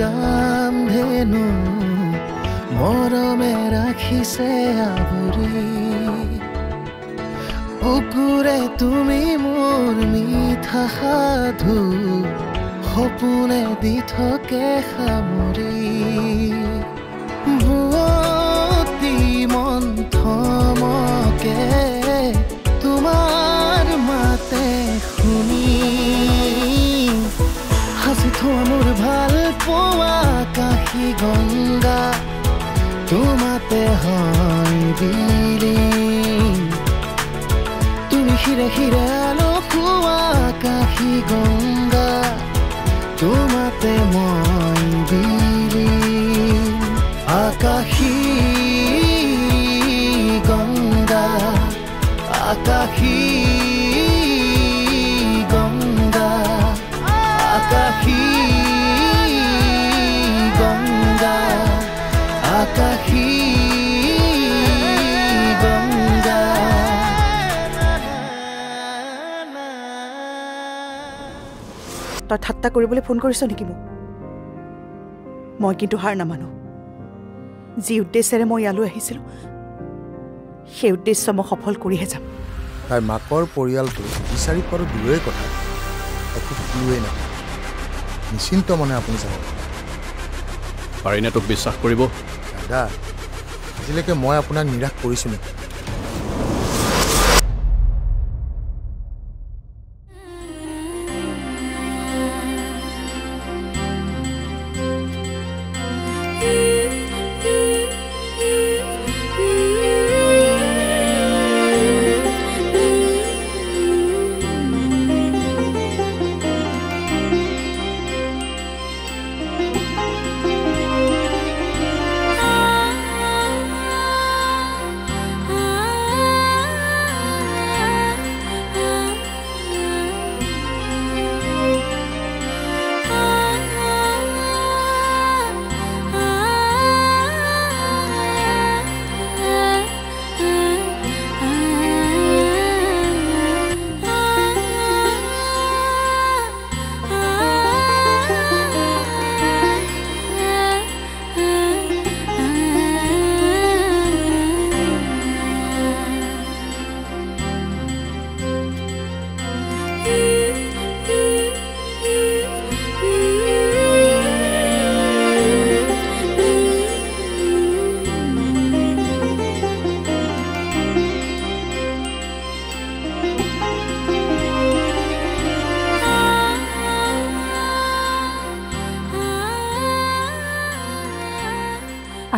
ৰামধেনু মৰমে ৰাখিছে আৱৰি বুকুৰে তুমি মোৰ মিঠা সাধু সপোনে দি থাকে সামৰি ভুৱতী মন্থমকে তোমাৰ মাতে শুনি হাসি থোৱা মোৰ ভাল পোৱা কাশী গংগা তোমাতে হয় বিলীন তুমি শিৰে শিৰে আলোকোৱা কাশী গংগা তোমাতে মই বিলীন আকাশী গংগা আকাশী গংগা আকাশী গংগা আকাশী গংগা তই ঠাট্টা কৰিবলৈ ফোন কৰিছ নেকি মোক মই কিন্তু হাৰ নামানো যি উদ্দেশ্যেৰে মই ইয়ালৈ আহিছিলোঁ সেই উদ্দেশ্য মই সফল কৰিহে যাম তাইৰ মাকৰ পৰিয়ালটো বিচাৰি পোৱাটো দূৰৰে কথা একো ক্লুৱে নাই নিশ্চিন্ত মনে আপুনি যাব পাৰিনে তোক বিশ্বাস কৰিব দাদা আজিলৈকে মই আপোনাক নিৰাশ কৰিছোঁ নেকি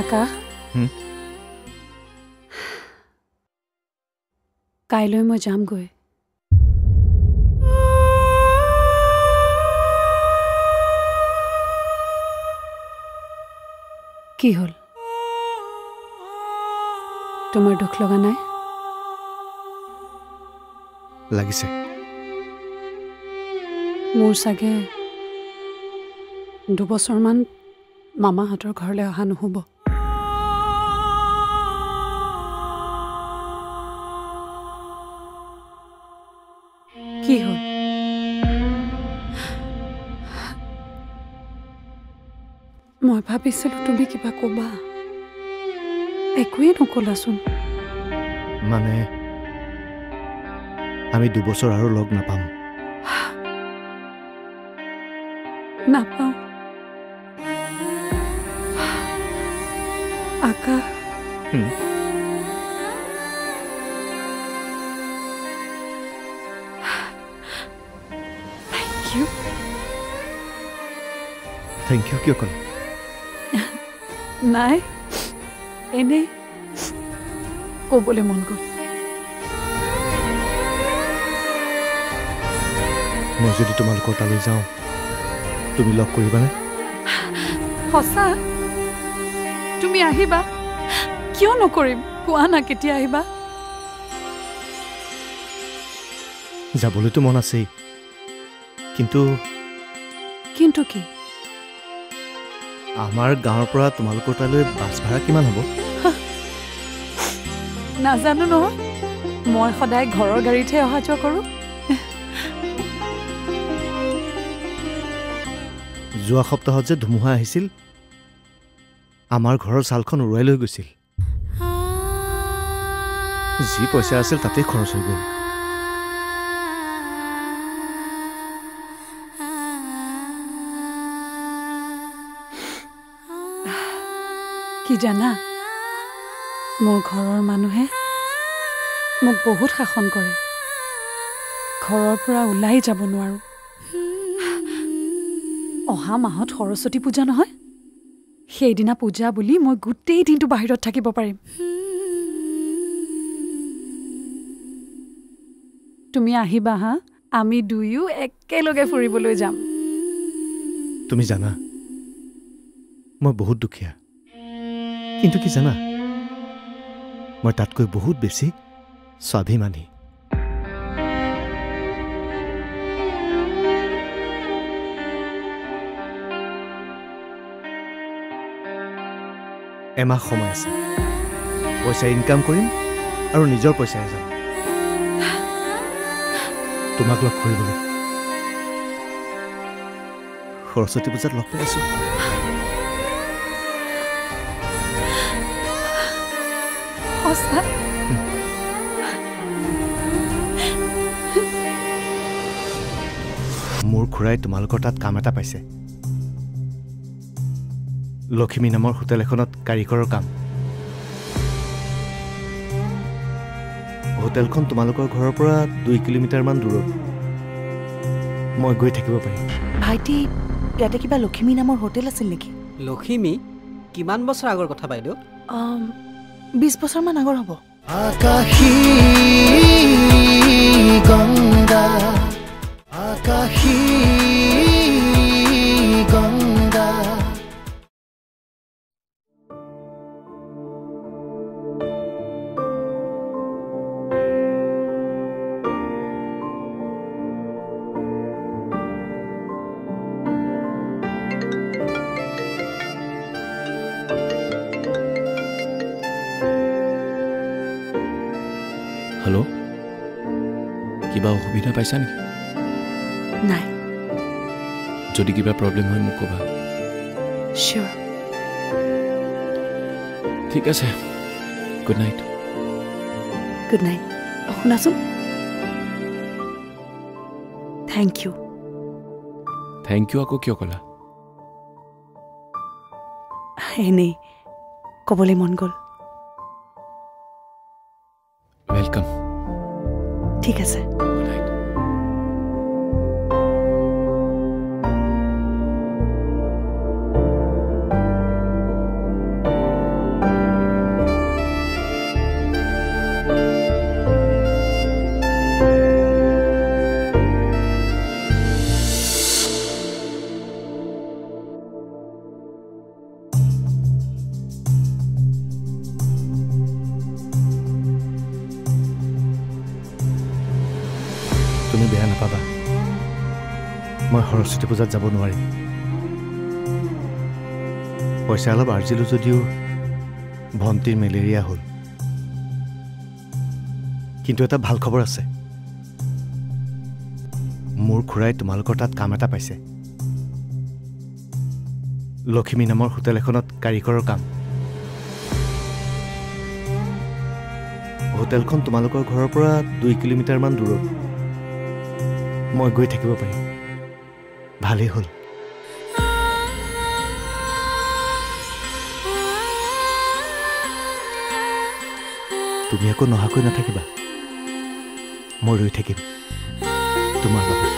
আকাশ কাইলৈ মই যামগৈ কি হ'ল তোমাৰ দুখ লগা নাই লাগিছে মোৰ চাগে 2 বছৰমান মামাহঁতৰ ঘৰলৈ অহা নহ'ব কি হ'ল মই ভাবিছিলোঁ তুমি কিবা ক'বা একোৱেই নকলাচোন মানে আমি 2 বছৰ আৰু লগ নাপাম নাপাওঁ আকাশ থেংক ইউ কিয় ক'লে নাই এনেই ক'বলৈ মন গ'ল মই যদি তোমালোকৰ তালৈ যাওঁ তুমি লগ কৰিবানে সঁচা তুমি আহিবা কিয় নকৰিম কোৱা না কেতিয়া আহিবা যাবলৈতো মন আছেই কিন্তু কিন্তু কি আমাৰ গাঁৱৰ পৰা তোমালোকৰ তালৈ বাছ ভাড়া কিমান হ'ব নাজানো নহয় মই সদায় ঘৰৰ গাড়ীতহে অহা যোৱা কৰোঁ যোৱা সপ্তাহত যে ধুমুহা আহিছিল আমাৰ ঘৰৰ ছালখন উৰুৱাই লৈ গৈছিল যি পইচা আছিল তাতেই খৰচ হৈ গ'ল কি জানা মোৰ ঘৰৰ মানুহে মোক বহুত শাসন কৰে ঘৰৰ পৰা ওলাই যাব নোৱাৰো অহা মাহত সৰস্বতী পূজা নহয় সেইদিনা পূজা বুলি মই গোটেই দিনটো বাহিৰত থাকিব পাৰিম তুমি আহিবা হা আমি দুয়ো একেলগে ফুৰিবলৈ যাম তুমি জানা মই বহুত দুখীয়া কিন্তু কি জানা মই তাতকৈ বহুত বেছি স্বাভিমানী এমাহ সময় আছে পইচা ইনকাম কৰিম আৰু নিজৰ পইচাৰে যাম তোমাক লগ কৰিবলৈ সৰস্বতী পূজাত লগ পাই আছো সঁচা মোৰ খুৰাই তোমালোকৰ তাত কাম এটা পাইছে লক্ষ্মী নামৰ হোটেল এখনত কাৰিকৰৰ কাম হোটেলখন তোমালোকৰ ঘৰৰ পৰা 2 কিলোমিটাৰমান দূৰত মই গৈ থাকিব পাৰিম ভাইটি ইয়াতে কিবা লক্ষ্মী নামৰ হোটেল আছিল নেকি লক্ষ্মী কিমান বছৰ আগৰ কথা বাইদেউ 20 বছৰমান আগৰ হ'ব আকাশী গংগা আকাশী গংগা হেল্ল' কিবা অসুবিধা পাইছা নেকি নাই যদি কিবা প্ৰব্লেম হয় মোক ক'বা চিয়'ৰ ঠিক আছে গুড নাইট গুড নাইট শুনাচোন থেংক ইউ আকৌ কিয় ক'লা এনেই ক'বলৈ মন গ'ল ৱেলকাম ঠিক আছে গুড নাইট তুমি বেয়া নাপাবা মই সৰস্বতী পূজাত যাব নোৱাৰিম পইচা অলপ আৰ্জিলোঁ যদিও ভণ্টিৰ মেলেৰিয়া হ'ল কিন্তু এটা ভাল খবৰ আছে মোৰ খুৰাই তোমালোকৰ তাত কাম এটা পাইছে লক্ষ্মী নামৰ হোটেল এখনত কাৰিকৰৰ কাম হোটেলখন তোমালোকৰ ঘৰৰ পৰা 2 কিলোমিটাৰমান দূৰত মই গৈ থাকিব পাৰিম ভালেই হ'ল তুমি আকৌ নহাকৈ নাথাকিবা মই ৰৈ থাকিম তোমাৰ বাবে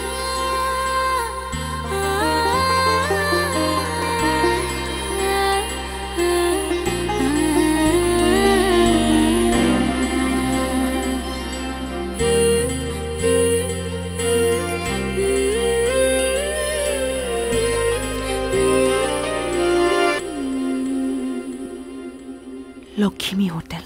Lakshmi hotel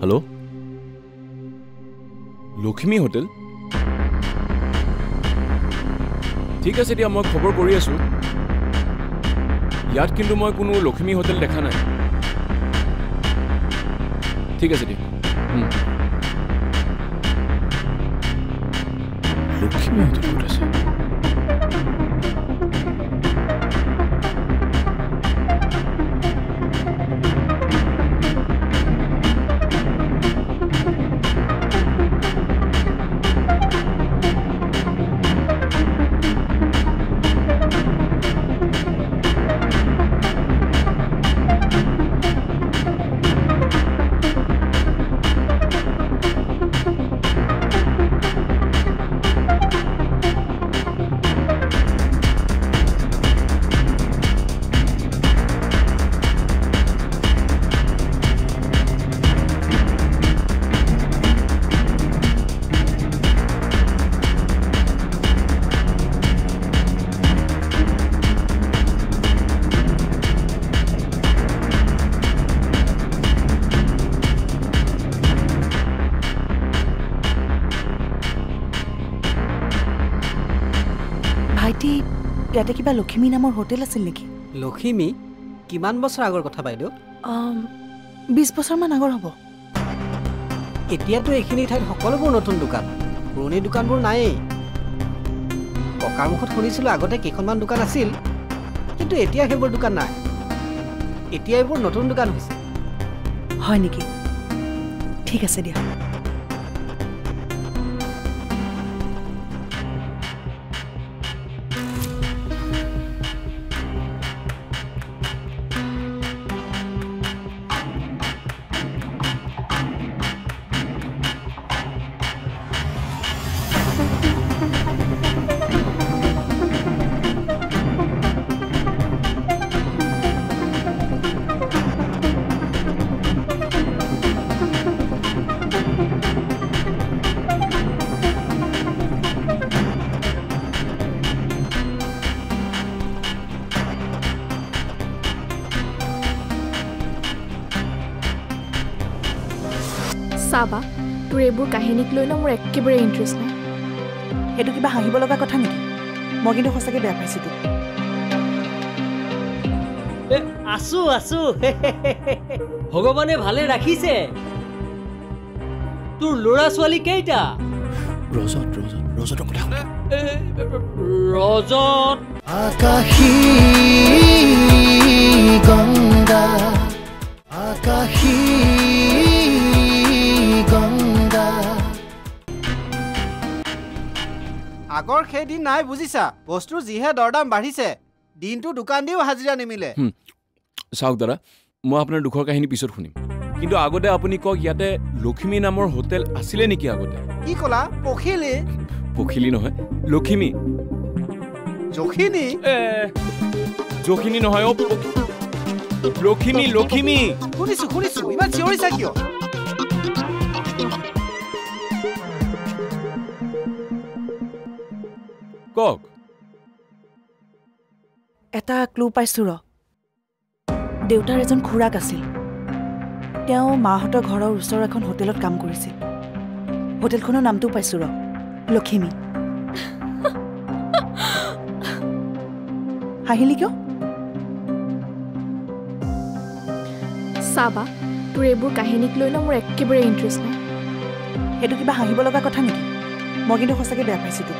hello' Lakshmi hotel ঠিক আছে দিয়া মই খবৰ কৰি আছো ইয়াত কিন্তু মই কোনো লক্ষ্মী হোটেল দেখা নাই ঠিক আছে দিয়া লক্ষ্মী হোটেল ক'ত আছে ভাইটি ইয়াতে কিবা লক্ষ্মী নামৰ হোটেল আছিল নেকি লক্ষ্মী কিমান বছৰ আগৰ কথা বাইদেউ 20 বছৰমান আগৰ হ'ব এতিয়াতো এইখিনি ঠাইত সকলোবোৰ নতুন দোকান পুৰণি দোকানবোৰ নায়েই ককাৰ মুখত শুনিছিলোঁ আগতে কেইখনমান দোকান আছিল কিন্তু এতিয়া সেইবোৰ দোকান নাই এতিয়া এইবোৰ নতুন দোকান হৈছে হয় নেকি ঠিক আছে দিয়া চাবা তোৰ এইবোৰ কাহিনীক লৈ মোৰ একেবাৰে ইণ্টাৰেষ্ট নাই সেইটো কিবা হাঁহিব লগা কথা নেকি মই কিন্তু সঁচাকৈ বেয়া পাইছোঁ তোক আছো আছো ভগৱানে ভালে ৰাখিছে তোৰ ল'ৰা ছোৱালী কেইটা ৰজতৰ কথা ৰজত আকাশী গংগা আকাশী গংগা আগৰ সেইদিন নাই বুজিছা বস্তুৰ যিহে দৰদাম বাঢ়িছে দিনটো দোকান দিও হাজিৰা নিমিলে চাওক দাদা মই আপোনাৰ দুখৰ কাহিনী পিছত শুনিম কিন্তু আগতে আপুনি কওক ইয়াতে লক্ষ্মী নামৰ হোটেল আছিলে নেকি আগতে কি ক'লা পখিলি নহয় লক্ষ্মী জখিনী জখিনী নহয় লক্ষ্মী শুনিছো ইমান চিঞৰিছা কিয় কওক এটা ক্লু পাইছোঁ ৰ দেউতাৰ এজন খুৰাক আছিল তেওঁ মাহঁতৰ ঘৰৰ ওচৰৰ এখন হোটেলত কাম কৰিছিল হোটেলখনৰ নামটোও পাইছোঁ ৰ লক্ষ্মী হাঁহিলি কিয় চাবা তোৰ এইবোৰ কাহিনীক লৈ মোৰ একেবাৰে ইণ্টাৰেষ্ট নাই সেইটো কিবা হাঁহিব লগা কথা নেকি মই কিন্তু সঁচাকৈ বেয়া পাইছোঁ তোক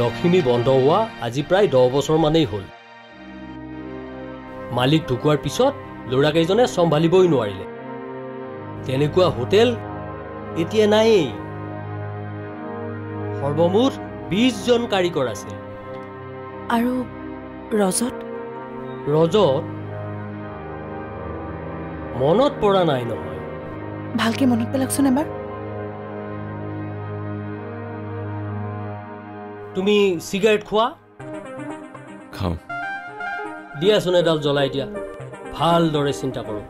লক্ষ্মী বন্ধ হোৱা আজি প্ৰায় 10 বছৰ মানেই হ'ল মালিক ঢুকোৱাৰ পিছত ল'ৰাকেইজনে চম্ভালিবই নোৱাৰিলে তেনেকুৱা হোটেল এতিয়া নায়েই সৰ্বমুঠ 20 জন কাৰিকৰ আছিল আৰু ৰজত মনত পৰা নাই নহয় ভালকৈ মনত পেলাকচোন এবাৰ তুমি সিগাৰেট খোৱা খাওঁ দিয়াচোন এডাল জ্বলাই দিয়া ভালদৰে চিন্তা কৰোঁ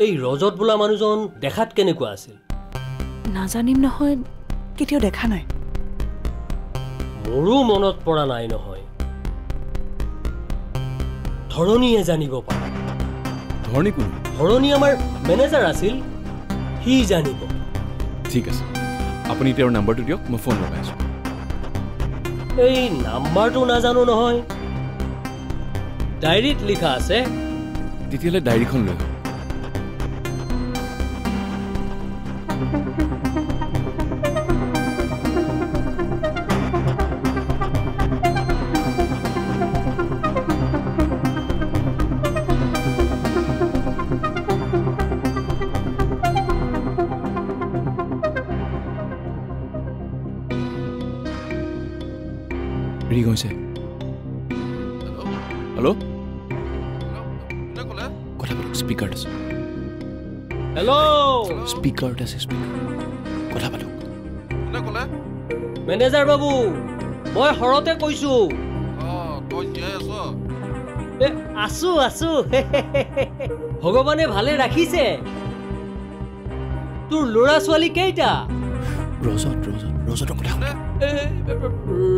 এই ৰজত বোলা মানুহজন দেখাত কেনেকুৱা আছিল? নাজানিম নহয়, কেতিয়াও দেখা নাই। মোৰো মনত পৰা নাই নহয়। ধৰণীয়ে জানিব পাৰে। ধৰণী কোন? ধৰণী আমাৰ মেনেজাৰ আছিল, সি জানিব। ঠিক আছে, আপুনি তেওঁৰ নাম্বাৰটো দিয়ক, মই ফোন লগাই আছোঁ। এই নাম্বাৰটো নাজানো নহয়, ডায়েৰীত লিখা আছে। তেতিয়াহ'লে ডায়েৰীখন লৈ আহক। ৰিং হৈছে। হেল্ল', কথা পাতক, স্পীকাৰত আছে। হেল্ল', স্পীকাৰত আছে, স্পীকাৰ, কথা পাতক। মেনেজাৰ বাবু, মই হৰতে কৈছো। আছো আছো, ভগৱানে ভালে ৰাখিছে। তোৰ ল'ৰা ছোৱালী কেইটা? ৰজত ৰজত ৰজতৰ কথা শুনে।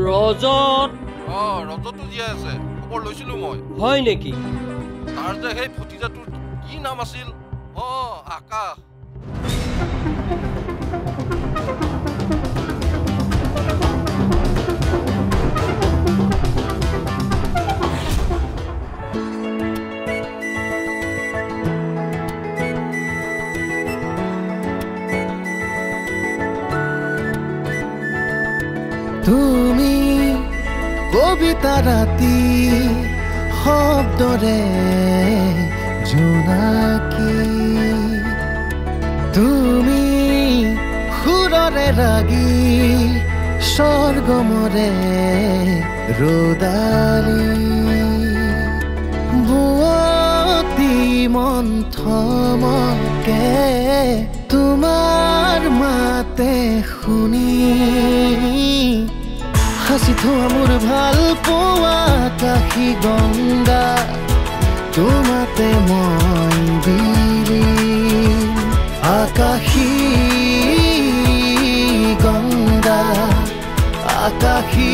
ৰজত? ৰজতো জীয়াই আছে, খবৰ লৈছিলো মই। হয় নেকি? তাৰ যে সেই ভতিজাটোৰ কি নাম আছিল? আকাশ। তুমি কবিতা ৰাতি শব্দৰে জোনাকী, তুমি সুৰৰে ৰাগী স্বৰ্গমৰে ৰদালি, বুৱতী মন্থমকে তোমাৰ মাতে শুনি হাসি থোৱা মোৰ ভাল পোৱা কাশী গংগা, তোমাতে মই বিলীন। আকাশী গংগা, আকাশী